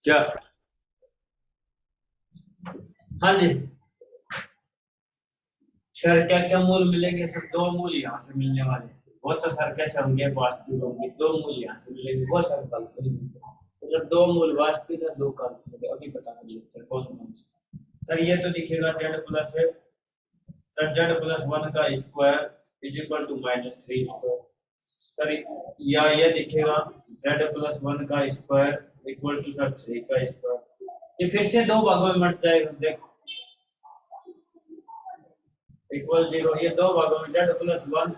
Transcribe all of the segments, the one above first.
क्या? हाँ जी सर, क्या क्या मूल मिलेंगे सर? दो मूल यहाँ से मिलने वाले हैं। वो तो सर कैसे होंगे, वास्तविक होंगे। दो मूल यहाँ से मिलेंगे, वो सर काल्पनिक होंगे। तो सर दो मूल वास्तविक है, दो काल्पनिक है। अभी बता दीजिए सर कौन कौन से। सर ये तो दिखेगा जेड प्लस है सर, जेड प्लस वन का square is equal to minus three square sir. या ये दिखेगा जेड प्लस वन का square equal to sir three का स्क्वायर। ये फिर से दो भागों में मट जाएगा, देखो इक्वल जीरो। ये दो भागों में जेड प्लस वन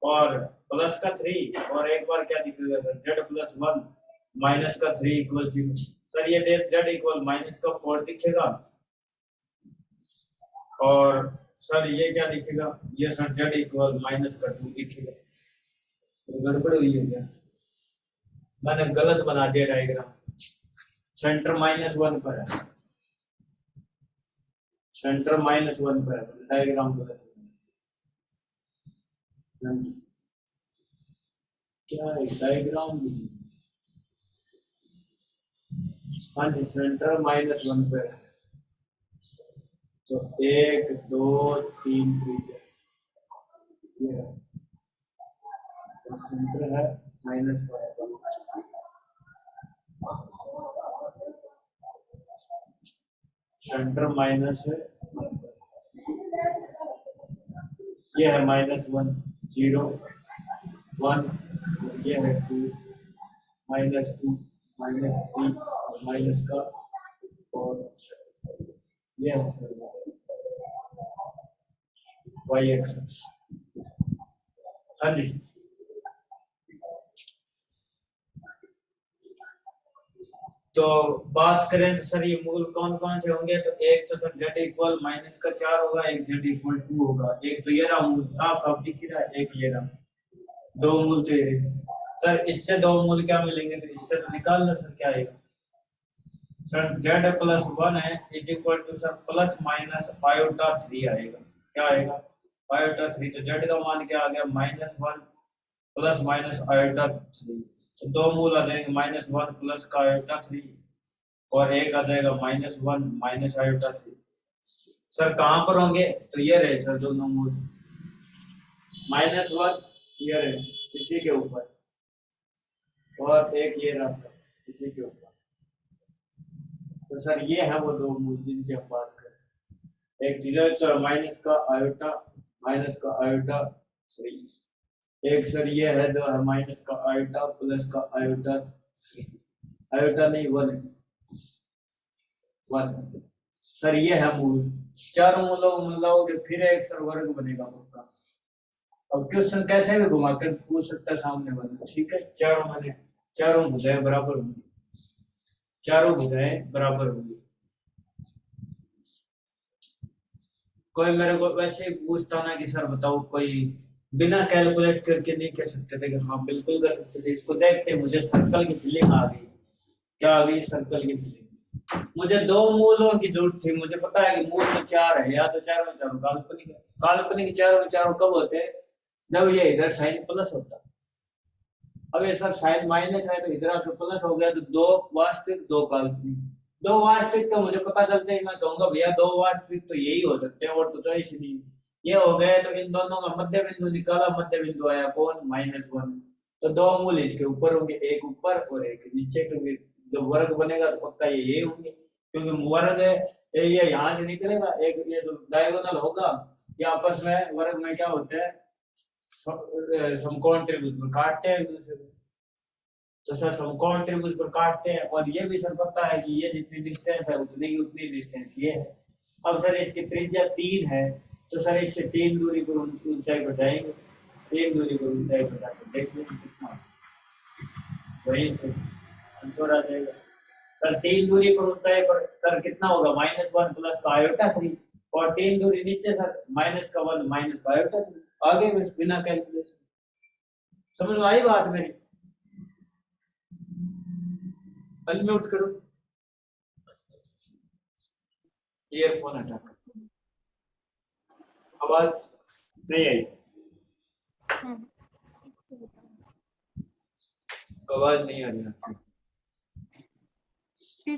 और प्लस का थ्री, और एक बार क्या दिखेगा sir, Z plus one minus का थ्री इक्वल जीरो सर। ये जेड इक्वल माइनस का फोर दिखेगा। और सर ये क्या दिखेगा, ये सर जेड इक्वल माइनस का टू दिखेगा। तो गड़बड़ हुई है क्या? मैंने गलत बना दिया डायग्राम। सेंटर माइनस वन पर है, सेंटर माइनस वन पर है, डायग्राम गलत है। क्या है डायग्राम? हाँ जी, सेंटर माइनस वन पर है। तो एक दो तीन त्रिज्या, ये सेंटर है माइनस वन। सेंटर माइनस है, ये है माइनस वन, जीरो वन, ये है two, minus two, minus three, minus का, और ये है वाई एक्स। हाँ जी तो बात करें तो सर ये मूल कौन कौन से होंगे, तो एक तो सर जेड इक्वल माइनस का चार होगा, एक जेड इक्वल टू होगा, एक तो ये रहा मूल साफ साफ दिख रहा है, एक ये रहा। दो मूल तो ये सर, इससे दो मूल क्या मिलेंगे, तो इससे तो निकाल लो सर क्या आएगा। सर जेड प्लस वन है is equal to sir plus minus iota three आएगा। क्या आएगा? Iota three. तो जेड का मान क्या आ गया, minus one plus minus iota three. तो दो मूल आ जाएंगे, माइनस वन प्लस का आयोटा थ्री, और एक आ जाएगा minus one minus iota three. Sir कहाँ पर होंगे, तो ये रहे सर दोनों मूल, माइनस वन ये रहे इसी के ऊपर, और एक ये रहा सर इसी के ऊपर। तो सर ये है वो दो मूल जिनकी हम बात करें। एक जीरो तो माइनस का आयोटा थ्री। एक सर ये है जो है माइनस का आयोटा प्लस का आयोटा थ्री। आयोटा नहीं, वन है, वन। सर ये है मूल, चार मूलों को मिलाओगे फिर एक सर वर्ग बनेगा पक्का। अब क्वेश्चन कैसे भी घुमा कर पूछ सकता है सामने वाला, ठीक है। चारों मैंने, चारों भुजाएं बराबर होंगी, चारों भुजाएं बराबर होंगी। कोई मेरे को वैसे ही पूछता ना कि सर बताओ, कोई बिना कैलकुलेट करके नहीं कर सकते थे कि हाँ बिल्कुल कर सकते थे। इसको देखते मुझे सर्कल की फीलिंग आ गई। क्या आ गई? सर्कल की फीलिंग। मुझे दो मूलों की जरूरत थी, मुझे पता है कि मूल तो चार है, या तो चारों चारों काल्पनिक है। काल्पनिक चारों चारों कब होते हैं, जब ये इधर साइन प्लस होता। अब ये सर साइन माइनस है तो इधर आके प्लस हो गया, तो दो वास्तविक दो काल्पनिक। दो वास्तविक तो मुझे पता चलते ही मैं कहूंगा भैया दो वास्तविक तो यही हो सकते हैं, और तो चॉइस ही नहीं। ये हो गए तो इन दोनों का मध्य बिंदु निकाला, मध्य बिंदु आया कौन, माइनस वन। तो दो मूल इसके ऊपर होंगे, एक ऊपर और एक नीचे, क्योंकि जो वर्ग बनेगा तो पक्का ये यही होंगे, क्योंकि वर्ग है ये यहाँ से निकलेगा। एक ये जो डायगोनल होगा, ये आपस में वर्ग में क्या होता है, समकोण त्रिभुज पर काटते हैं एक दूसरे को। तो सर समकोण त्रिभुज पर काटते हैं, और ये भी सर पता है कि ये जितनी डिस्टेंस है उतनी डिस्टेंस ये है। अब सर इसकी त्रिज्या तीन है, तो सर इससे तीन दूरी पर ऊंचाई पर जाएंगे, तीन दूरी पर ऊंचाई पर जाकर देख लेंगे कितना, वही से आंसर आ जाएगा। सर तीन दूरी पर ऊंचाई पर सर कितना होगा, माइनस वन प्लस का आयोटा थ्री, और तीन दूरी नीचे सर माइनस का वन माइनस का आयोटा थ्री। आगे बस बिना कैलकुलेशन। समझ में आई बात मेरी? अनम्यूट करो, ईयरफोन हटा कर। आवाज नहीं आई, आवाज नहीं आ रही आपकी।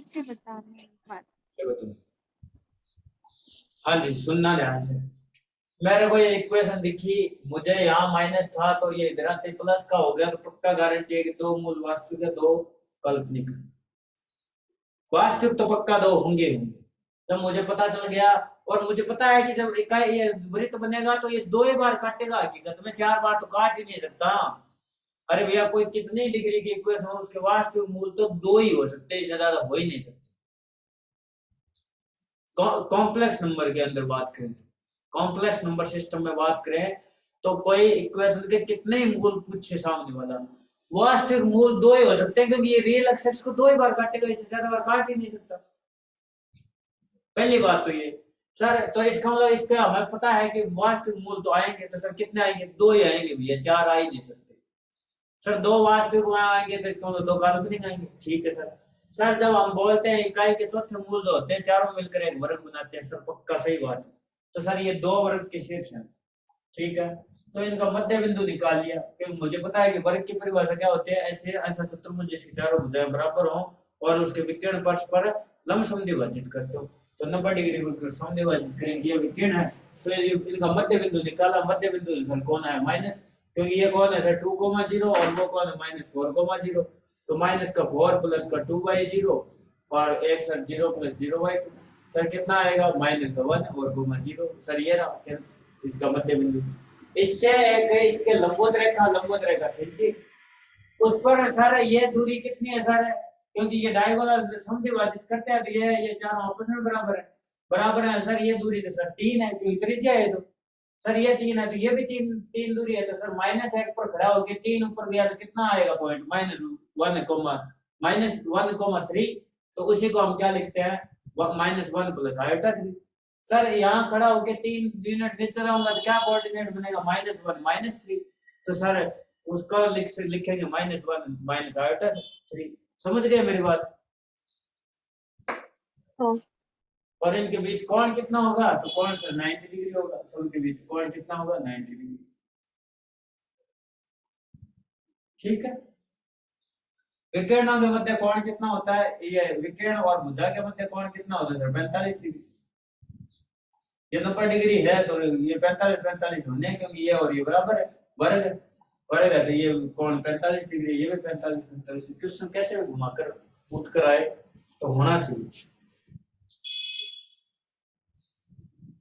फिर से बताना एक बार। हाँ जी, सुनना ध्यान से। मेरे को ये इक्वेशन दिखी, मुझे यहाँ माइनस था तो ये इधर आते प्लस का हो गया, तो पक्का गारंटी है कि दो मूल वास्तविक है, दो काल्पनिक। वास्तविक तो पक्का दो होंगे होंगे। जब मुझे पता चल गया, और मुझे पता है कि जब इकाई ये वृत्त बनेगा तो ये दो ही बार काटेगा, हकीकत में चार बार तो काट ही नहीं सकता। अरे भैया, कोई कितनी डिग्री की इक्वेशन हो, उसके वास्तविक मूल तो दो ही हो सकते हैं, इससे ज्यादा हो ही नहीं सकते। कॉम्प्लेक्स नंबर के अंदर बात करें, कॉम्प्लेक्स नंबर सिस्टम में बात करें, तो कोई इक्वेशन के कितने ही मूल पूछे सामने वाला, वास्तविक मूल दो ही हो सकते हैं, क्योंकि ये रियल एक्सेस को दो ही बार काटेगा, इससे ज्यादा बार काट ही नहीं सकता। पहली बात तो ये सर, तो इसका मतलब इसका हमें पता है कि वास्तविक मूल तो आएंगे, तो सर कितने आएंगे, दो ही आएंगे भैया, चार आ ही नहीं सकते। सर दो वास्तविक वहां आएंगे तो इसका मतलब दो काल्पनिक आएंगे, ठीक है सर। सर जब हम बोलते हैं इकाई के चौथे मूल जो होते हैं चारों मिलकर एक वर्ग बनाते हैं, सर पक्का सही बात है। तो सर ये दो वर्ग के शीर्ष हैं, ठीक है। तो इनका मध्य बिंदु निकाल लिया, क्योंकि मुझे पता है कि वर्ग की परिभाषा क्या होती है, ऐसे ऐसा चतुर्भुज जिसकी चारों भुजाएं बराबर हो और उसके विकर्ण पक्ष पर लंब समद्विभाजित करते हो, तो 90 डिग्री को समद्विभाजित करेंगे, ये विकर्ण है। तो इनका मध्य बिंदु निकाला, मध्य बिंदु सर कौन है, माइनस, क्योंकि ये कौन है सर 2,0 और वो कौन है -4,0, तो माइनस का 4 प्लस का 2/0 और एक सर 0 प्लस 0/2, सर कितना आएगा -1 और 0, सर ये रहा इसका मध्य बिंदु। इससे एक इसके लंबवत रेखा खींची, उस पर सर ये दूरी कितनी है सर, क्योंकि ये डायगोनल समद्विभाजित करते हैं तो ये चारों आपस में बराबर है सर, ये दूरी तो सर 3 है, क्योंकि त्रिज्या है, तो सर ये 3 है तो ये भी तीन तीन दूरी है, तो सर -1 पर खड़ा होकर 3 ऊपर गया तो कितना आएगा पॉइंट, -1,3, तो उसी को हम क्या लिखते हैं, -1 प्लस आयोटा 3। सर यहाँ खड़ा होकर 3 यूनिट नीचे रहूंगा तो क्या कोऑर्डिनेट बनेगा, -1 -3, तो सर उसका लिखेंगे -1 माइनस आयोटा 3। समझ गए मेरी बात। और इनके बीच कोण कितना होगा, तो कोण सर 90 डिग्री होगा, तो उनके बीच कोण कितना होगा, 90 डिग्री, ठीक है। विकिरणों के मध्य कोण कितना होता है, ये विकिरण और भुजा के मध्य कोण कितना होता है सर, 45 डिग्री। ये 90 डिग्री है तो ये 45 होने, क्योंकि ये और ये बराबर है, वर्ग है, वर्ग है, तो ये कोण 45 डिग्री, ये भी 45 क्वेश्चन कैसे घुमाकर उठ कर आए, तो होना चाहिए।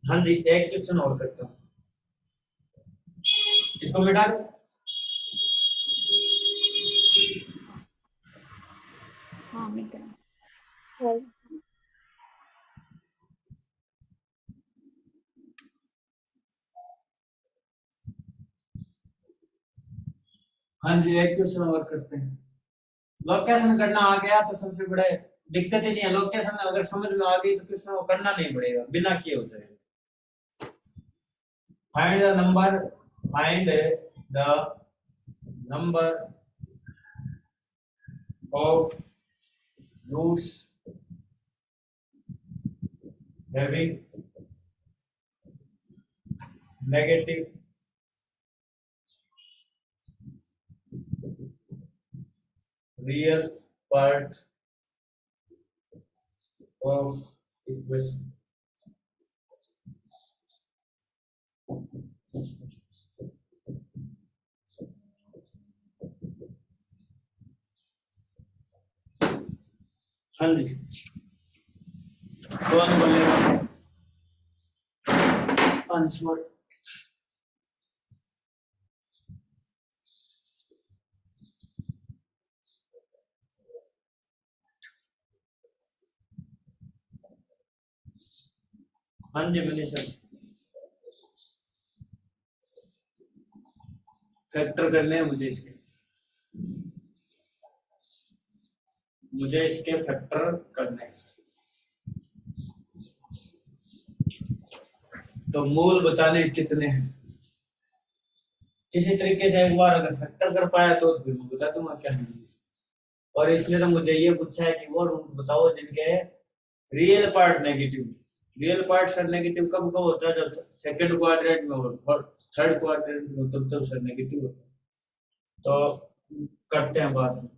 हाँ जी, एक क्वेश्चन और करता हूँ, इसको मिटा दो। हाँ मिटा। हाँ जी, एक क्वेश्चन और करते हैं। लोकेशन करना आ गया तो सबसे बड़ा दिक्कत ही नहीं है, लोकेशन अगर समझ में आ गई तो क्वेश्चन को करना नहीं पड़ेगा, बिना किए हो जाएगा। Find the number of roots having negative real part of equation। हाँ जी, कौन बोलेगा आंसर। हाँ जी मनीषा, फैक्टर करने हैं मुझे इसके फैक्टर करने हैं। तो मूल बताने कितने हैं, किसी तरीके से एक बार अगर फैक्टर कर पाया तो फिर मैं बता दूंगा क्या है। और इसमें तो मुझे ये पूछा है कि वो रूट बताओ जिनके real part negative. Real part sir negative कब कब होता है, जब सेकंड क्वाड्रेंट में हो और थर्ड क्वाड्रेंट में हो, तब सर नेगेटिव होता है। तो करते हैं बात।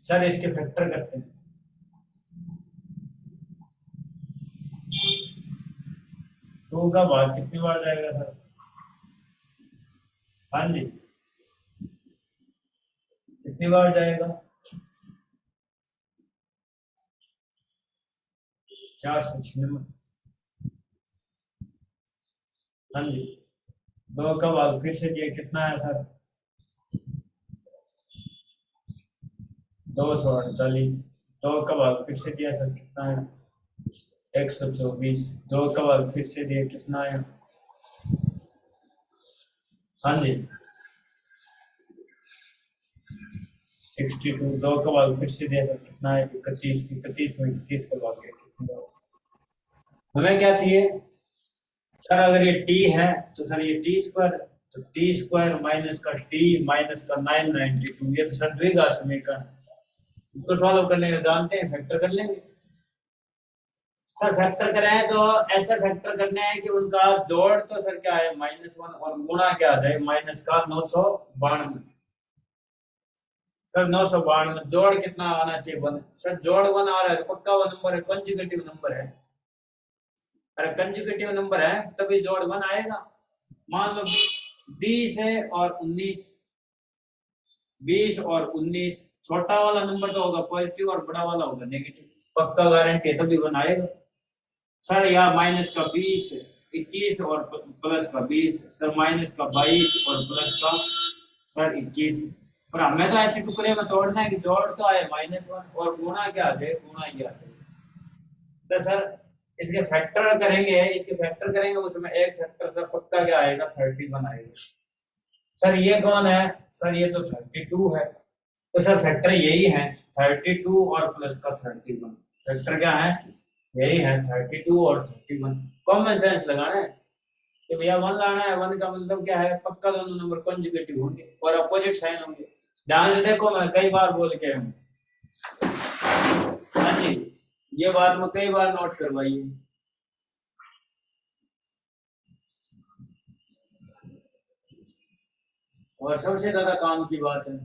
सर इसके फैक्टर करते हैं। टू का भाग कितनी बार जाएगा सर? हाँ जी, कितनी बार जाएगा? 496। हाँ जी, 2 का भाग फिर से दिया कितना है सर? 248। 2 का भाग फिर से दिया सर कितना है? 124। 2 का भाग फिर से दिया कितना है? हाँ जी, 62। 2 का भाग फिर से दिया सर कितना है? 31। 31 में 31 का भाग कितना? हमें क्या चाहिए सर? अगर ये टी है तो सर ये टी स्क्वायर, तो टी स्क्वायर माइनस का टी माइनस का 992, ये तो सर द्विघात समीकरण। इसको सॉल्व करने का जानते हैं, फैक्टर कर लेंगे। सर फैक्टर करें तो ऐसे फैक्टर करने हैं कि उनका जोड़ तो सर क्या है -1 और गुणा क्या आ जाए माइनस का 992। सर 992 जोड़ कितना आना चाहिए? 1। सर जोड़ 1 आ रहा है तो पक्का वो नंबर है, कंजुगेटिव नंबर है। अरे कंजुगेटिव नंबर है तभी जोड़ 1 आएगा। मान लो 20 है और 19, 20 और 19, छोटा वाला नंबर तो होगा पॉजिटिव और बड़ा वाला होगा नेगेटिव, पक्का गारंटी है, तभी 1 आएगा। सर यहाँ माइनस का 20, 21 और प्लस का 20, सर माइनस का 22 और प्लस का सर 21। पर हमें तो ऐसे टुकड़े में तोड़ना है कि जोड़ तो आए -1 और गुणा क्या आ जाए? गुणा ये आ जाए। तो सर इसके फैक्टर करेंगे, इसके फैक्टर करेंगे उसमें एक फैक्टर सर पक्का क्या आएगा? 31 आएगा। सर ये कौन है? सर ये तो 32 है। तो सर फैक्टर यही है 32 और प्लस का 31। फैक्टर क्या है? यही है 32 और 31। कॉमन सेंस लगाना है कि भैया 1 लाना है। 1 का मतलब क्या है? पक्का दोनों नंबर कंजुगेटिव होंगे और अपोजिट साइन होंगे। ध्यान से देखो, मैं कई बार बोल के हूं। हाँ जी, ये बात मैं कई बार नोट करवाई है। और सबसे ज्यादा काम की बात है।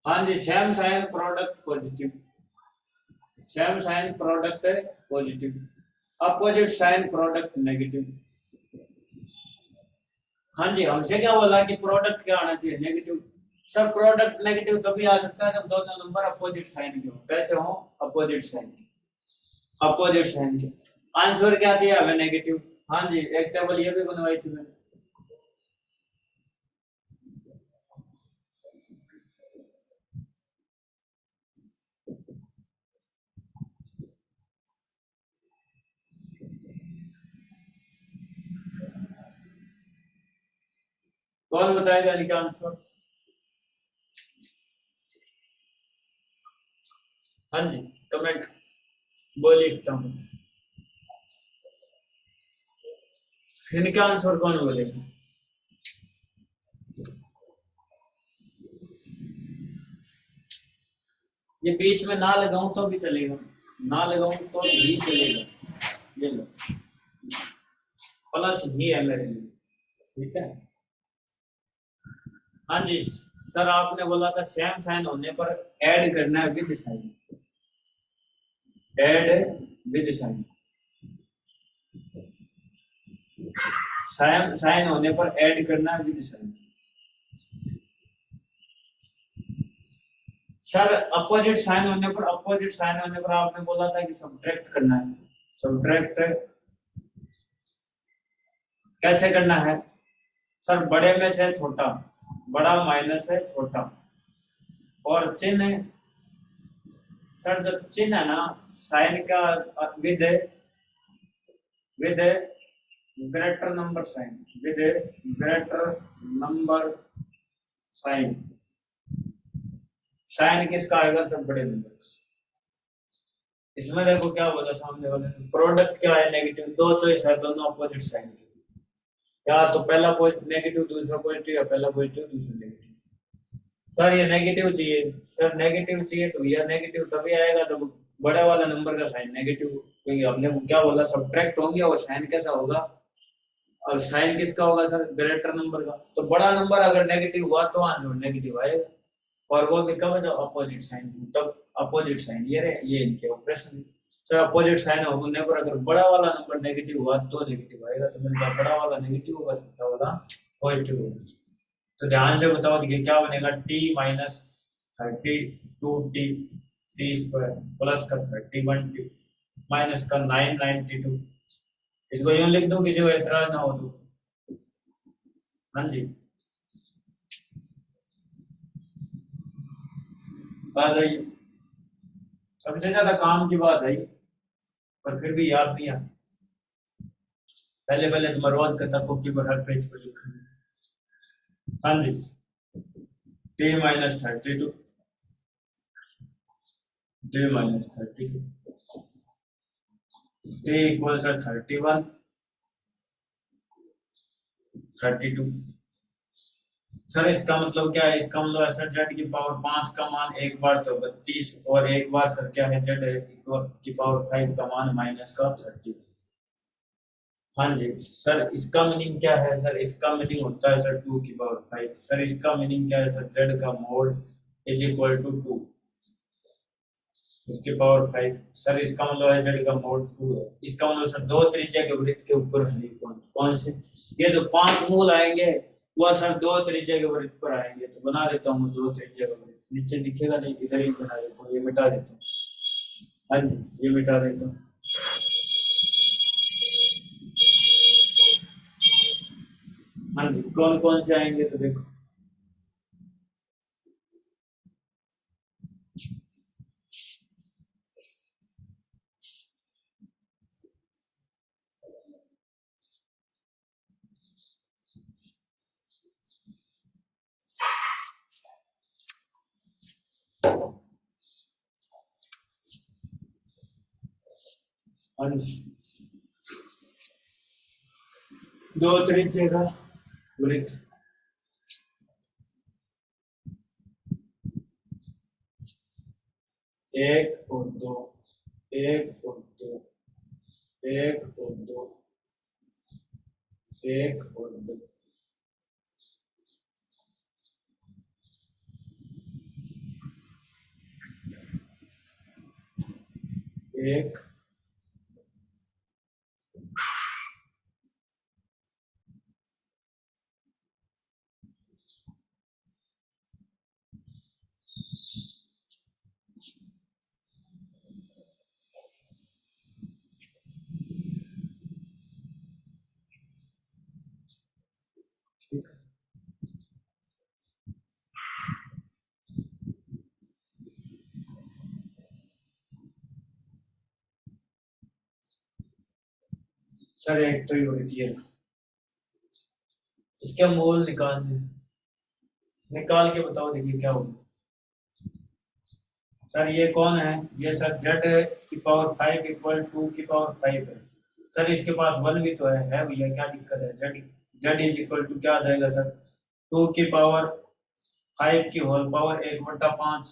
हाँ जी, same sign product positive, same sign product positive, opposite sign product negative. हाँ जी, हमसे क्या बोला कि प्रोडक्ट क्या आना चाहिए? नेगेटिव। सर प्रोडक्ट नेगेटिव तभी आ सकता है जब दोनों नंबर अपोजिट साइन के हो। कैसे हो? अपोजिट साइन के, अपोजिट साइन के। आंसर क्या चाहिए हमें? नेगेटिव। हाँ जी, एक टेबल ये भी बनवाई थी मैंने। कौन बताएगा इनका आंसर? हाँ जी, कमेंट बोलिए लिखता हूँ। इनका आंसर कौन बोलेगा? ये बीच में ना लगाऊं तो भी चलेगा, ना लगाऊं तो भी चलेगा। ये लो, प्लस ही है मेरे लिए, ठीक है। हाँ जी सर, आपने बोला था सेम साइन होने पर ऐड करना है with sign, add with sign. Sign sign होने पर ऐड करना है with sign. Sir opposite sign होने पर, अपोजिट साइन होने पर आपने बोला था कि सब्ट्रैक्ट करना है। सब्ट्रैक्ट कैसे करना है? सर बड़े में से छोटा, बड़ा माइनस है छोटा, और चिन्ह, सर जो चिन्ह है ना साइन का, with with greater number sign, with greater number sign. Sign किसका आएगा? सर बड़े नंबर। इसमें देखो क्या बोला सामने वाले ने, प्रोडक्ट क्या है? नेगेटिव। दो चॉइस है, दोनों अपोजिट साइन की, या तो पहला नेगेटिव दूसरा पॉजिटिव, या पहला पॉजिटिव दूसरा नेगेटिव। सर ये नेगेटिव चाहिए। सर नेगेटिव चाहिए तो यह नेगेटिव तभी आएगा जब बड़े वाला नंबर का साइन नेगेटिव हो। क्योंकि हमने वो क्या बोला, सब्ट्रैक्ट होंगे और साइन कैसा होगा, और साइन किसका होगा सर, ग्रेटर नंबर का। तो बड़ा नंबर अगर नेगेटिव हुआ तो आंसर नेगेटिव आएगा, और वो भी कब, जब अपोजिट साइन, तब अपोजिट साइन ये रहे, ये इनके ऑपरेशन। सर अपोजिट साइन होने पर अगर बड़ा वाला नंबर नेगेटिव हुआ तो नेगेटिव आएगा, तो मैंने कहा बड़ा वाला नेगेटिव होगा, छोटा वाला पॉजिटिव होगा। तो ध्यान से बताओ, देखिए क्या बनेगा, T minus 32 T T square plus का 31 टी माइनस का 992। इसको यूं लिख दूं, किसी को एतराज ना हो तो। हाँ जी, बात आई, सबसे ज्यादा काम की बात आई, पर फिर भी याद नहीं आता। पहले पहले तो मैं रोज करता, कॉपी पर हर पेज पर लिखा। हाँ जी, T minus 32 T minus 32 T equal sir 31 32। Sir इसका मतलब क्या है, इसका मतलब है सर जेड की पावर 5 का मान एक बार तो 32, और एक बार सर क्या है, जेड की पावर 5 का मान माइनस का 30। हाँ जी सर, इसका मीनिंग क्या है सर, इसका मीनिंग होता है सर 2 की पावर 5। सर इसका मीनिंग क्या है सर, जेड का मोड इज इक्वल टू 2 इसकी पावर 5। सर इसका मतलब है जेड का मोड 2 है। इसका मतलब सर दो त्रिज्या के वृत्त के ऊपर है कौन कौन से, ये जो 5 मूल आएंगे वो सर दो त्रिज्या के वृत्त पर आएंगे। तो बना देता हूँ दो त्रिज्या का वृत्त, नीचे दिखेगा नहीं, इधर ही बना देता हूँ, ये मिटा देता हूँ। हाँ जी, ये मिटा देता हूँ। हाँ जी, कौन कौन से आएंगे तो देखो, हाँ जी, दो त्रिज्या का वृत्त, एक और दो, एक और दो, एक और दो, एक और दो, एक, ठीक। सर एक तो ही वृत्त ये, इसके मूल निकालने, निकाल के बताओ, देखिए क्या होगा। सर ये कौन है, ये सर जेड की पावर 5 इक्वल 2 की पावर 5 है। सर इसके पास वन भी तो है भैया, क्या दिक्कत है, Z Z is equal to क्या आ जाएगा सर, 2 की पावर 5 की होल पावर 1/5,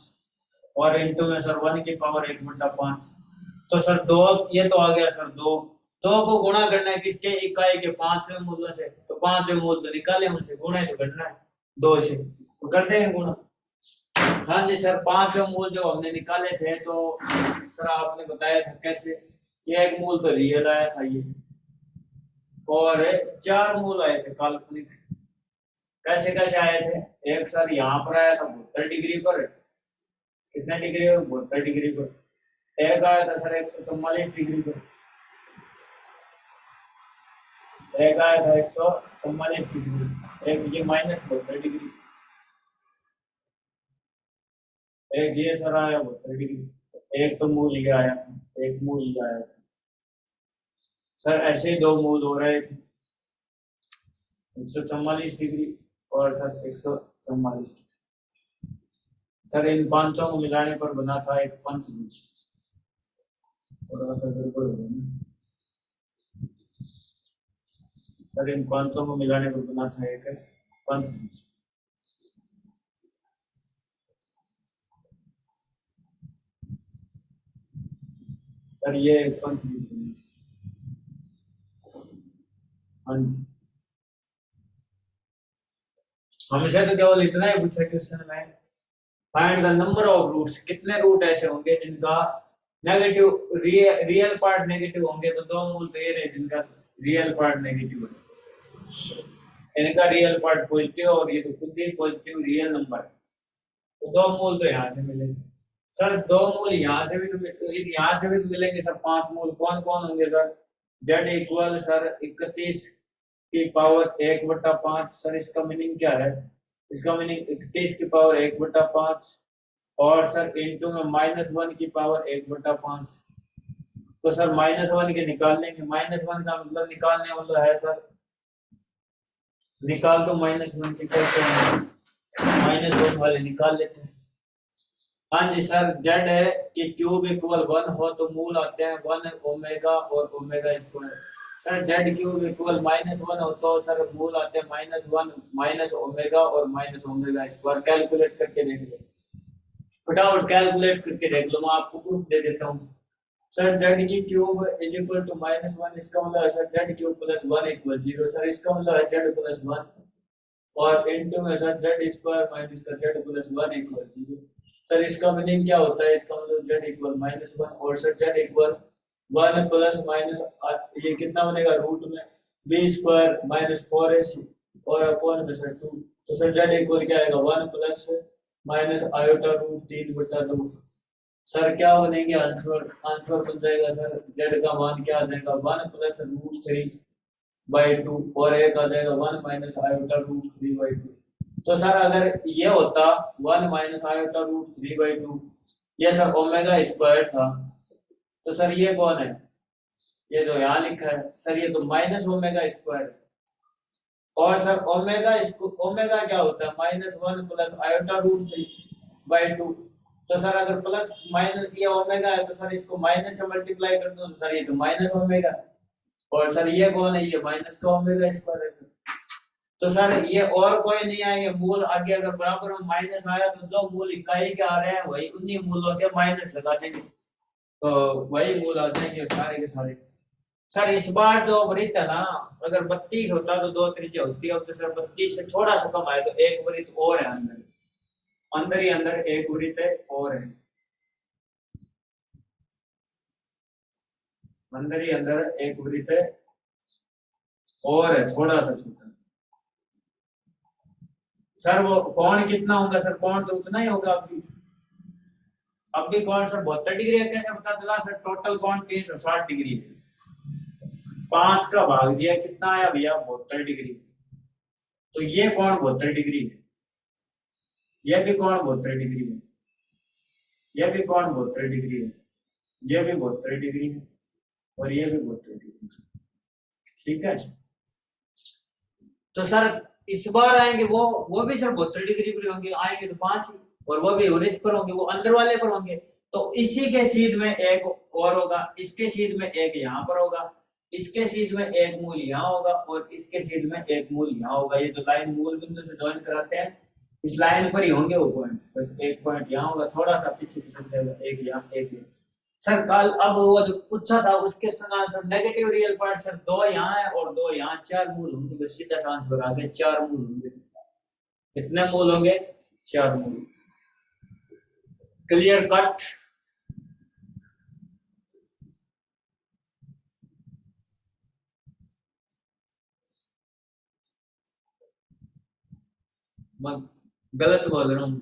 और इंटू में सर 1 की पावर 1/5। तो सर दो, ये तो आ गया सर दो, दो को गुणा करना है किसके, इकाई के पांचवें मूल्य से, तो पांचवें मूल्य तो निकाले, उनसे गुणा ही तो करना है दो से, तो करते हैं गुणा। हाँ जी सर, पांच मूल जो हमने निकाले थे, तो सर आपने बताया था कैसे, ये एक मूल तो रियल आया था ये, और चार मूल आए थे काल्पनिक। कैसे कैसे आए थे, एक सर यहाँ पर आया था 72 डिग्री पर, कितने डिग्री पर, 72 डिग्री पर। एक आया था सर 144 डिग्री पर, एक आया था 144 डिग्री, एक ये -72 डिग्री, एक ये सर आया 72 डिग्री, एक तो मूल ये आया, एक मूल ये आया। सर ऐसे दो मूल हो रहे थे, 144 डिग्री और सर 144। सर इन पांचों को मिलाने पर बना था एक पंचभुज, थोड़ा सा गड़बड़ हो गया ना। सर इन पांचों को मिलाने पर बना था एक पंचभुज। सर ये कंफ्यूजन। हाँ जी। हमसे तो केवल इतना ही पूछा क्वेश्चन में, find the number of roots, कितने रूट ऐसे होंगे जिनका नेगेटिव रियल पार्ट नेगेटिव होंगे, तो दो मूल तो ये रहे जिनका रियल पार्ट नेगेटिव है, इनका रियल पार्ट पॉजिटिव और ये तो खुद ही पॉजिटिव रियल नंबर है, तो दो मूल तो यहाँ से मिलेंगे। सर दो मूल यहाँ से भी तो यहाँ से भी तो मिलेंगे सर, पांच मूल कौन कौन होंगे सर? जेड इक्वल सर 31 की पावर 1/5 सर, इसका मीनिंग क्या है? इसका मीनिंग 31 की पावर 1/5 और सर इंटू में -1 की पावर 1/5। तो सर -1 के निकाल लेंगे, -1 का मतलब निकालने वाला है सर, निकाल दो -1 के, कैसे -1 वाले निकाल लेते हैं। हाँ जी सर, जेड है कि क्यूब इक्वल 1 हो तो मूल आते हैं 1 ओमेगा और omega square. Sir Z cube equal -1 हो तो सर मूल आते हैं -1 माइनस ओमेगा और माइनस ओमेगा स्क्वायर। कैलकुलेट करके देख लो, फटाफट कैलकुलेट करके देख लो, मैं आपको प्रूफ दे देता हूँ। सर जेड की क्यूब इज इक्वल टू -1, इसका मतलब है sir Z cube plus 1 equal 0। Sir इसका मतलब है जेड प्लस 1 और इनटू में सर जेड स्क्वायर माइनस का जेड प्लस 1 इक्वल 0। सर इसका मीनिंग क्या होता है? इसका मतलब जेड इक्वल -1 और sir Z equal 1 plus minus, ये कितना बनेगा रूट में बी स्क्वायर माइनस 4ac और अपॉन में सर 2। तो सर जेड इक्वल क्या आएगा? 1 plus minus iota root 3/2। Sir क्या बनेंगे आंसर? आंसर बन जाएगा सर जेड का मान क्या आ जाएगा? 1 प्लस √3/2 और एक आ जाएगा 1 माइनस आयोटा √3/2। तो सर अगर ये होता 1 माइनस आयोटा √3/2, ये सर ओमेगा स्क्वायर था, तो सर ये कौन है? ये जो यहाँ लिखा है सर, ये तो माइनस ओमेगा स्क्वायर। और सर ओमेगा क्या होता है? -1 प्लस आयोटा √3/2। तो सर अगर प्लस माइनस ये ओमेगा है तो सर इसको माइनस से मल्टीप्लाई कर दो तो सर ये तो माइनस ओमेगा। और सर ये कौन है? ये माइनस का ओमेगा स्क्वायर है सर। तो सर ये और कोई नहीं आएंगे मूल आगे, अगर बराबर में माइनस आया तो जो मूल इकाई के आ रहे हैं वही उन्हीं मूलों के माइनस लगा देंगे, तो वही मूल आ जाएंगे सारे के सारे। सर इस बार जो वृत्त है ना, अगर 32 होता तो दो त्रिज्या होती है, अब तो सर 32 से थोड़ा सा कम आए तो एक वृत्त और है अंदर, अंदर ही अंदर एक वृत्त है और है, अंदर ही अंदर एक वृत्त है और है थोड़ा सा छोटा। सर वो कोण कितना होगा? सर कोण तो उतना ही होगा। अब भी कोण सर 72 डिग्री है, कैसे पता चला सर? टोटल कोण 360 डिग्री है, 5 का भाग दिया कितना आया भैया? 72 डिग्री। तो ये कोण 72 डिग्री है, ये भी कोण 72 डिग्री है, ये भी कोण 72 डिग्री है, ये भी 72 डिग्री है और ये भी 72 डिग्री है। ठीक है, तो सर इस बार आएंगे वो भी सर 72 डिग्री पर होंगे, आएंगे तो 5 ही, और वो भी यूनिट पर होंगे, वो अंदर वाले पर होंगे। तो इसी के सीध में एक और होगा, इसके सीध में एक यहाँ पर होगा, इसके सीध में एक मूल यहाँ होगा और इसके सीध में एक मूल यहाँ होगा। ये जो लाइन मूल बिंदु से ज्वाइन कराते हैं इस लाइन पर ही होंगे वो पॉइंट, बस एक पॉइंट यहाँ होगा, थोड़ा सा पीछे खिसक जाएगा, एक यहाँ एक यहाँ। सर कल अब वो जो पूछा था उसके answer negative real part sir 2 यहाँ है और 2 यहाँ, 4 मूल होंगे, बस सीधा सा आंसर आ गया, 4 मूल होंगे। कितने मूल होंगे? 4 मूल। Clear cut. मैं गलत बोल रहा हूँ?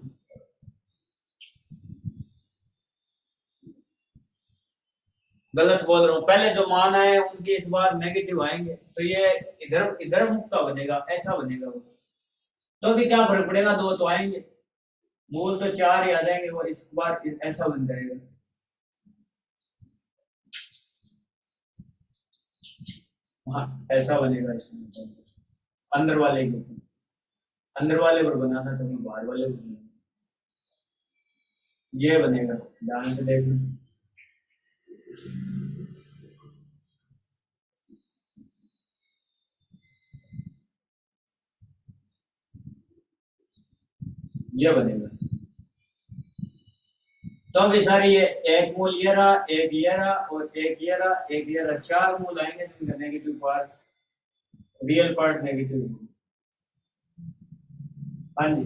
गलत बोल रहा हूँ, पहले जो मान आए उनके इस बार नेगेटिव आएंगे तो ये इधर इधर मुक्ता बनेगा, ऐसा बनेगा वो, तो भी क्या फर्क पड़ेगा? 2 तो आएंगे, मूल तो 4 ही आ जाएंगे, वो इस बार ऐसा बन जाएगा। हाँ ऐसा बनेगा इसमें, अंदर वाले के ऊपर, अंदर वाले पर बनाना तो मैं बाहर वाले पर बनाना। ये बनेगा, ध्यान से देखना। ये बनेगा, तो अभी सर ये एक मूल ये रहा, एक ये रहा और एक ये रहा, एक ये रहा, चार मूल आएंगे जिनका negative part, real part negative. हाँ जी,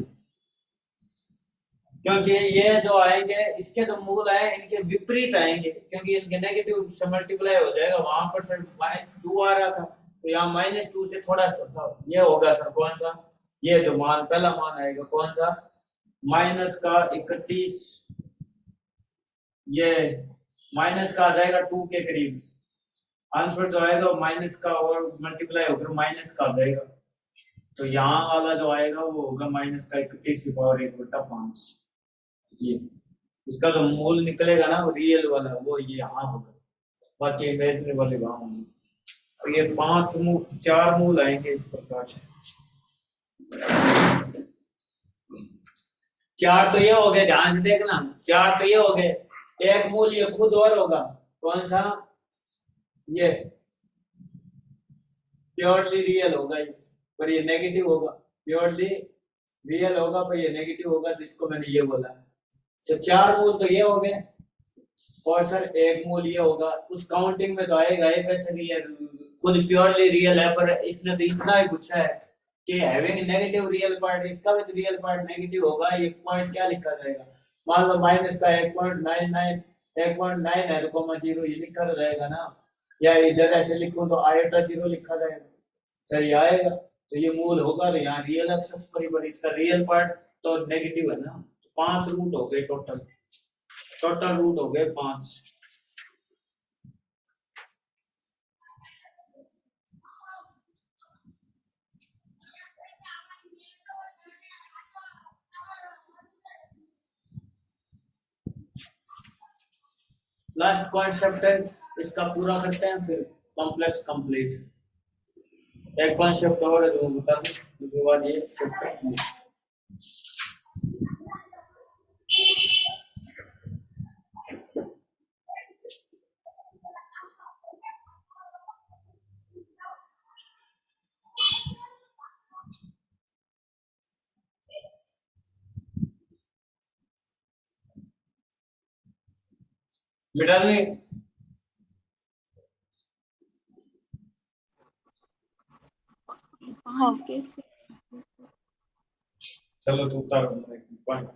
क्योंकि ये जो आएंगे इसके जो मूल आए इनके विपरीत आएंगे, क्योंकि इनके नेगेटिव से मल्टीप्लाई हो जाएगा, वहां पर सर -2 आ रहा था तो यहाँ -2 से थोड़ा सा ये होगा सर, कौन सा, ये जो मान पहला मान आएगा कौन सा, -31, ये माइनस का आ जाएगा 2 के करीब, आंसर जो आएगा माइनस का और मल्टीप्लाई होकर माइनस का आ जाएगा, तो यहाँ वाला जो आएगा वो होगा -31⁵ ये इसका जो मूल निकलेगा ना वो रियल वाला वो ये यहाँ होगा, बाकी इमेजिनरी वाले वहां होंगे। तो ये 4 मूल आएंगे इस प्रकार से। 4 तो ये हो गए, ध्यान से देखना, 4 तो ये हो गए, एक मूल ये खुद और होगा, कौन सा, ये प्योरली रियल होगा ये, पर ये नेगेटिव होगा, प्योरली रियल होगा पर ये नेगेटिव होगा, जिसको मैंने ये बोला। तो 4 मूल तो ये हो गए और सर एक मूल ये होगा, उस काउंटिंग में तो आएगा ही, वैसे भी ये खुद प्योरली रियल है, पर इसने तो इतना ही पूछा है कि हैविंग नेगेटिव रियल पार्ट, इसका भी तो रियल पार्ट नेगेटिव होगा, ये पॉइंट क्या लिखा जाएगा, मान लो माइनस का 1.99 है तो कॉमा 0 ये लिखा तो जाएगा ना, या इधर ऐसे लिखूं तो आयोटा 0 लिखा जाएगा, सर ये आएगा, तो ये मूल होगा, तो यहाँ रियल अक्ष परिबल, इसका रियल पार्ट तो नेगेटिव है ना, 5 रूट हो गए टोटल रूट हो गए 5। लास्ट कॉन्सेप्ट है, इसका पूरा करते हैं फिर कॉम्प्लेक्स कंप्लीट। एक कॉन्सेप्ट और है जो बता दूं, उसके बाद ये चैप्टर। बेटा भी ओके चलो तू उतार पॉइंट।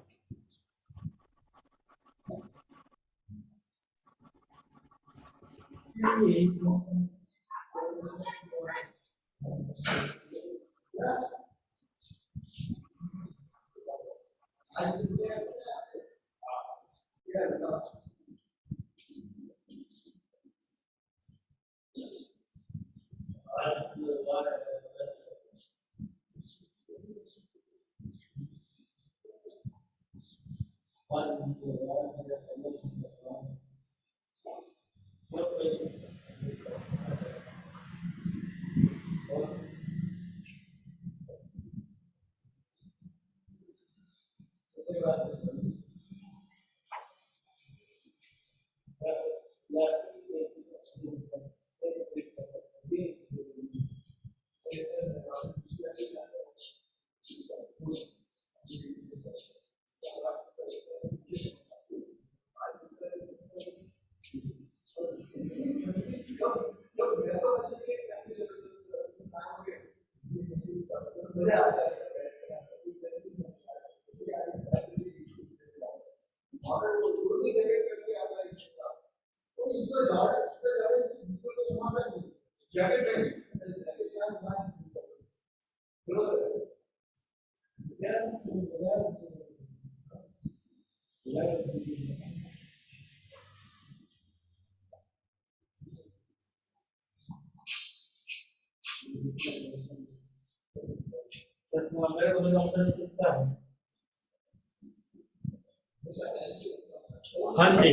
हाँ जी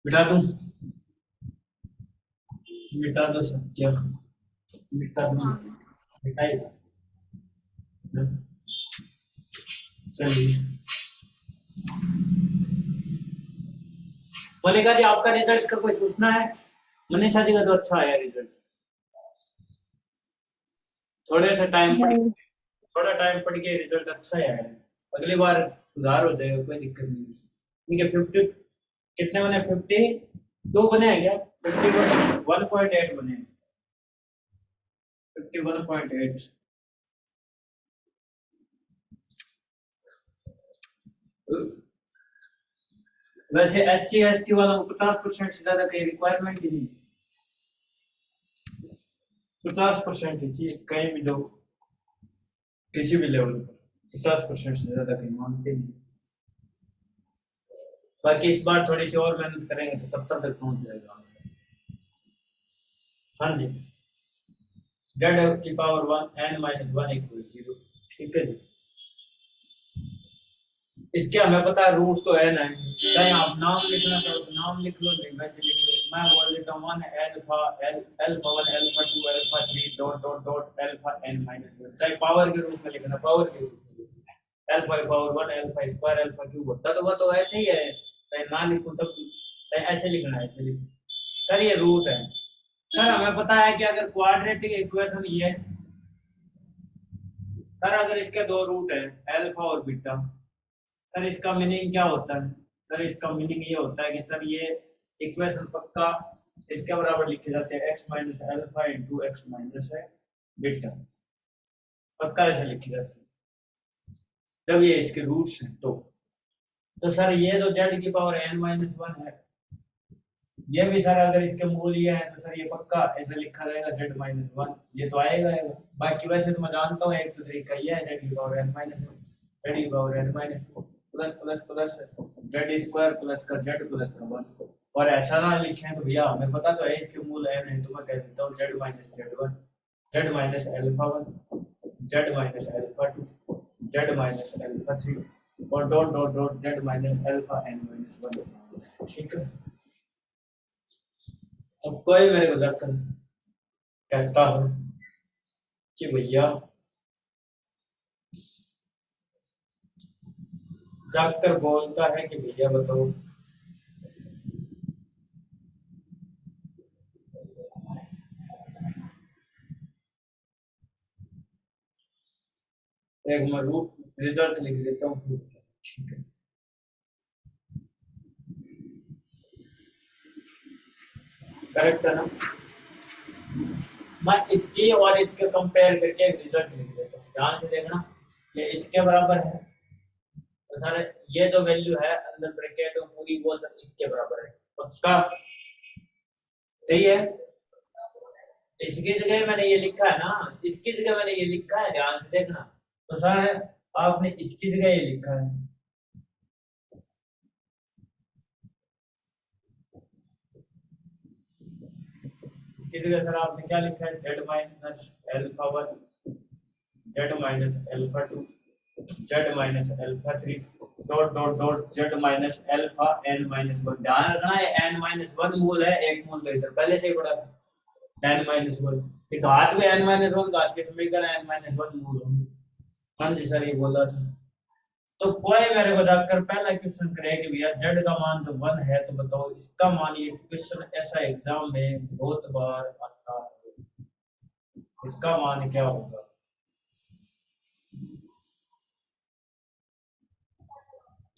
मिटा दूं, मिटा दो सत्य, मिटा दूं, मिटाएगा। चलिए मलिका जी आपका रिजल्ट का कोई सूचना है? मनीषा जी का तो अच्छा आया रिजल्ट, थोड़े से टाइम पढ़, थोड़ा टाइम पढ़ के रिजल्ट अच्छा आया है। अगली बार सुधार हो जाएगा, कोई दिक्कत नहीं। ठीक है, 50 कितने बने? 52 बने हैं क्या? 51.8 बने हैं। 51.8। वैसे SC ST वालों को 50% से ज्यादा कहीं रिक्वायरमेंट ही नहीं। 50% ही चाहिए कहीं भी जाओ, किसी भी लेवल पर 50% से ज्यादा कहीं मांगते नहीं। बाकी इस बार थोड़ी सी और मेहनत करेंगे तो 70 तक पहुंच जाएगा। हाँ जी, जेड की पावर 1 n-1 इक्वल 0। ठीक है जी, इसके हमें पता है रूट तो n है। चाहे आप नाम लिखना चाहो तो नाम लिख लो, नहीं वैसे लिख लो। मैं बोल देता हूँ 1 alpha alpha 1 alpha 2 alpha 3 dot dot dot alpha n-1। चाहे पावर के रूप में लिखना, पावर के रूप में alpha power 1 alpha square alpha cube होता तो वो तो ऐसे ही है। चाहे ना लिखो तब भी, चाहे ऐसे लिखना है ऐसे लिखो। सर ये रूट है। सर हमें पता है कि अगर क्वाड्रेटिक इक्वेशन ये, सर अगर इसके दो रूट है अल्फा और बीटा, सर इसका मीनिंग क्या होता है? सर इसका मीनिंग ये होता है कि सर ये इक्वेशन पक्का इसके बराबर लिखे जाते हैं x minus alpha into x minus beta, पक्का ऐसे लिखे जाते हैं जब ये इसके रूट्स हैं तो सर ये तो z की पावर n-1 है, ये भी सर अगर इसके मूल ये है तो सर ये पक्का ऐसे लिखा जाएगा z-1, ये तो आएगा आएगा। बाकी वैसे तो मैं जानता हूँ एक तो तरीका ये है z की पावर n-1, z की power n-2 plus plus plus Z square plus का जेड प्लस का 1। और ऐसा ना लिखें तो भैया हमें पता तो है इसके मूल n है, तो मैं कह देता हूँ z-z1 Z minus alpha 1 Z minus alpha 2 Z minus alpha 3 और dot dot dot Z minus alpha n-1। ठीक है, अब कोई मेरे को जाकर कहता है कि भैया, जाकर बोलता है कि भैया बताओ एक मैं रूट रिजल्ट लिख देता हूँ। ठीक है, करेक्ट है ना? मैं इसकी और इसके कंपेयर करके एक रिजल्ट लिख देता हूँ, ध्यान से देखना। ये इसके बराबर है तो सर ये जो वैल्यू है अंदर ब्रैकेट में पूरी वो सब इसके बराबर है, पक्का सही है। इसकी जगह मैंने ये लिखा है ना, इसकी जगह मैंने ये लिखा है, ध्यान से देखना। तो सर आपने इसकी जगह ये लिखा है, इसकी जगह सर आपने क्या लिखा है? Z minus alpha 1 Z minus alpha 2 Z minus alpha 3 dot dot dot Z minus alpha n-1। ध्यान रखना है n-1 मूल है, एक मूल तो इधर पहले से ही पड़ा था n-1। ये घात में n-1 घात के समीकरण n-1 मूल होंगे। हाँ जी सर ये बोला था। तो कोई मेरे को जाकर पहला क्वेश्चन करे कि भैया जेड का मान तो 1 है, तो बताओ इसका मान। ये क्वेश्चन ऐसा एग्जाम में बहुत बार आता है, इसका मान क्या होगा?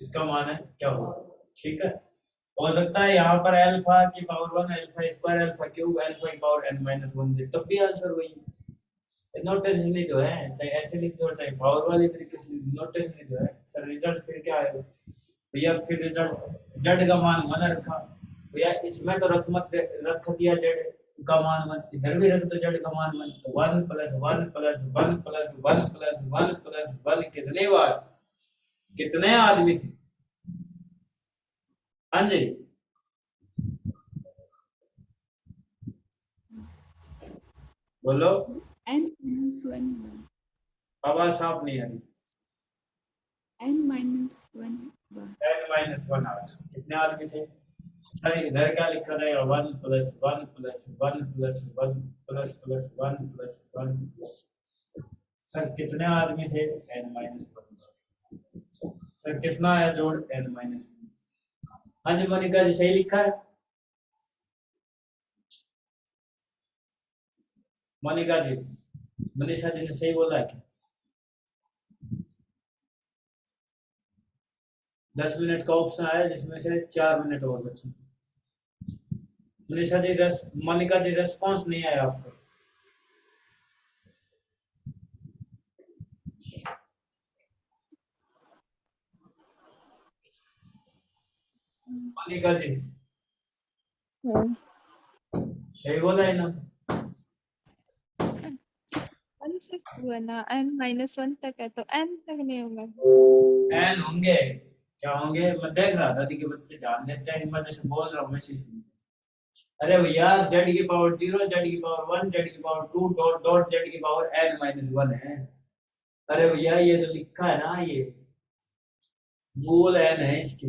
इसका मान है क्या होगा? ठीक है, हो सकता है यहाँ पर अल्फा की power 1 alpha square alpha cube alpha की पावर n-1 दे, तब भी आंसर वही। नोटेशन ही तो है, चाहे ऐसे लिख दो चाहे पावर वाले तरीके से लिख दो, नोटेशन ही तो है। सर रिजल्ट फिर क्या आएगा भैया? फिर रिजल्ट जेड का मान 1 रखा भैया, इसमें तो रख दिया जेड का मान 1, इधर भी रख दो जेड का मान 1, तो 1 plus 1 plus 1 plus 1 plus 1 plus 1 कितने बार, कितने आदमी थे? हाँ जी, बोलो। n-1 आवाज साफ नहीं आ रही। n-1 n-1 आदमी, कितने आदमी थे? सर इधर क्या लिखा रहेगा? 1 plus 1 plus 1 plus 1 plus plus 1 plus 1 plus. Sir कितने आदमी थे? n-1। सर कितना है जोड़? n-1। हाँ जी मोनिका जी सही लिखा है। मोनिका जी, मनीषा जी ने सही बोला है क्या? 10 मिनट का ऑप्शन आया जिसमें से 4 मिनट और बचे। मनीषा जी मोनिका जी रेस्पॉन्स नहीं आया आपको। मोनिका जी सही बोला है ना? 1 से शुरू है ना, n-1 तक है तो n तक नहीं होगा। एन होंगे, क्या होंगे? मैं देख रहा था कि बच्चे ध्यान देते हैं, मैं जैसे बोल रहा हूँ मैं अरे भैया जेड की पावर 0, जेड की पावर 1, जेड की पावर 2 डॉट डॉट जेड की पावर n-1 है। अरे भैया ये तो लिखा है ना, ये मूल n है इसके,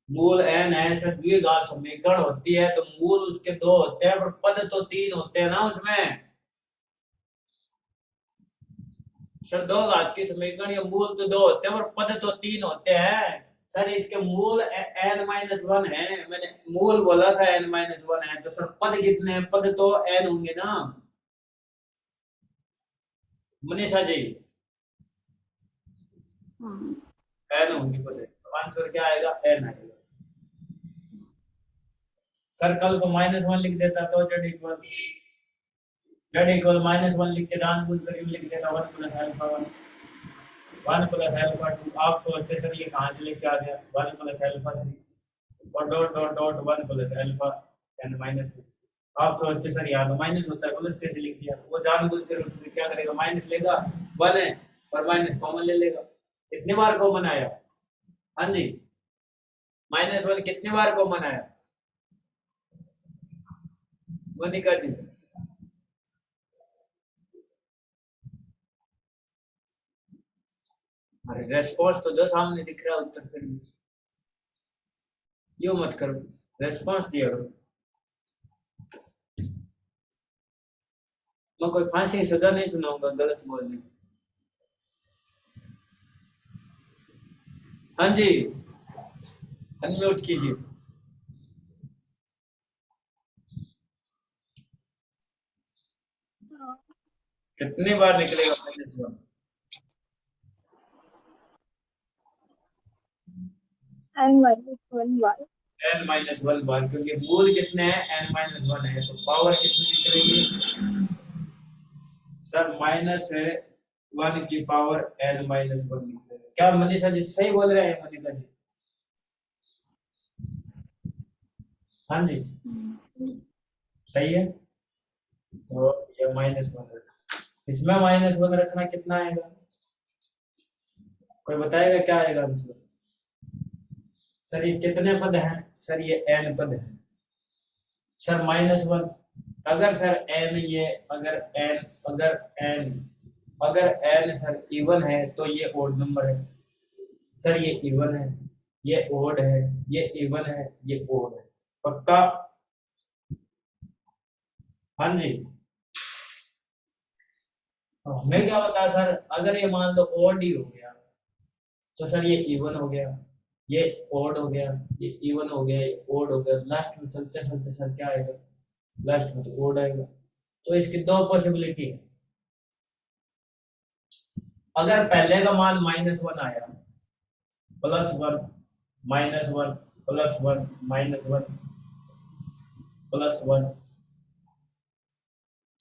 मूल n है। सर द्विघात समीकरण होती है तो मूल उसके 2 होते हैं पर पद तो 3 होते हैं ना उसमें। सर दो घात की समीकरण ये मूल तो 2 होते हैं पर पद तो 3 होते हैं। सर इसके मूल n-1 है, मैंने मूल बोला था n-1 है, तो सर पद कितने हैं? पद तो n होंगे ना मनीषा जी, हाँ n होंगे पद, तो आंसर क्या आएगा? n आएगा। सर्कल को -1 लिख देता तो z इक्वल -1 लिख के जानबूझ कर लिख देता 1 + α1 1 + α2। आप सोचते सर ये कहाँ से लेके आ गया 1 + α3 और डॉट डॉट डॉट 1 + α n-2। आप सोचते सर यहाँ तो माइनस होता है, प्लस कैसे लिख दिया? वो जानबूझ कर उसमें क्या करेगा, माइनस लेगा, 1 है और माइनस कॉमन ले लेगा। कितनी बार कॉमन आया? हाँ जी, -1 कितनी बार कॉमन आया मोनिका जी? अरे रेस्पॉन्स तो जो सामने दिख रहा है उत्तर, फिर भी यो मत करो, रेस्पॉन्स दिया करो। मैं कोई फांसी की सजा नहीं सुनाऊंगा गलत बोलने। हाँ जी, अनम्यूट कीजिए। कितनी बार निकलेगा -1? n-1 बार। n-1 बार, क्योंकि मूल कितने हैं? n-1 है, तो पावर कितनी निकलेगी सर? -1 की पावर n-1 निकलेगी। क्या मनीषा जी सही बोल रहे हैं मनीषा जी? हाँ जी सही है। तो ये -1 रखना, इसमें -1 रखना कितना आएगा? कोई बताएगा क्या आएगा आंसर? सर ये कितने पद हैं? सर ये n पद है। सर -1, अगर सर n ये अगर n सर इवन है तो ये ओड नंबर है। सर ये इवन है, ये ओड है, ये इवन है, ये ओड है, पक्का? हाँ जी। हमें क्या बता सर, अगर ये मान लो ओड ही हो गया तो सर ये इवन हो गया, ये ओड हो गया, ये इवन हो गया, ये ओड हो गया, लास्ट में चलते चलते सर क्या आएगा? लास्ट में तो ओड आएगा। तो इसकी दो पॉसिबिलिटी है। अगर पहले का मान -1 आया, +1 -1 +1 -1 +1,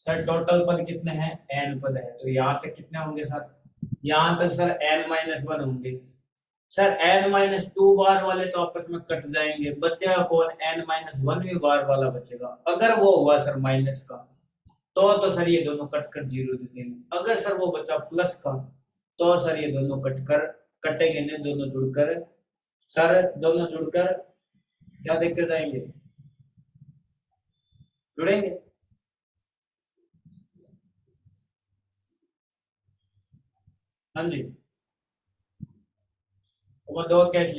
सर टोटल पद कितने हैं? n पद है, तो यहाँ तक कितने होंगे सर? यहाँ तक सर n-1 होंगे। सर n-2 बार वाले तो आपस में कट जाएंगे, बचेगा कौन? n-1 बार वाला बचेगा। अगर वो हुआ सर माइनस का तो सर ये दोनों कट कर 0 दे देंगे। अगर सर वो बचा प्लस का तो सर ये दोनों कटेंगे नहीं, दोनों जुड़कर सर दोनों जुड़कर क्या देकर जाएंगे? जुड़ेंगे। हाँ जी, वो दो कैश